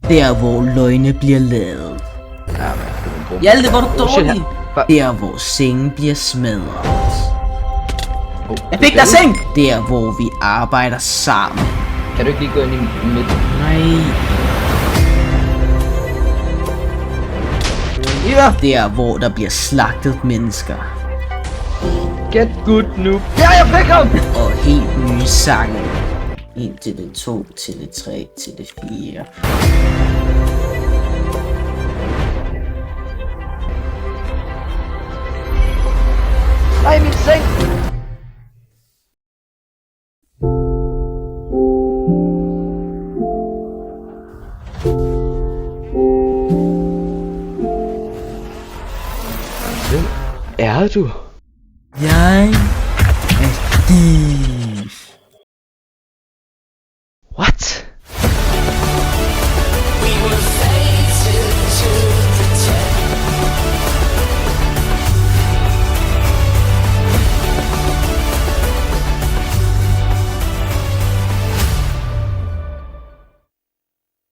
Der hvor løgne bliver lavet. Hjalte, hvor er du dårlig. Der hvor sengen bliver smadret. Jeg fik dig seng! Der hvor vi arbejder sammen. Kan du ikke lige gå ind i midten? Nej. Ja. Der hvor der bliver slagtet mennesker. Get good noob. Ja, jeg fik ham! Og helt nye sange. 1 til det 2, til det 3, til det 4. Nej, min seng! Hvem er du? Jeg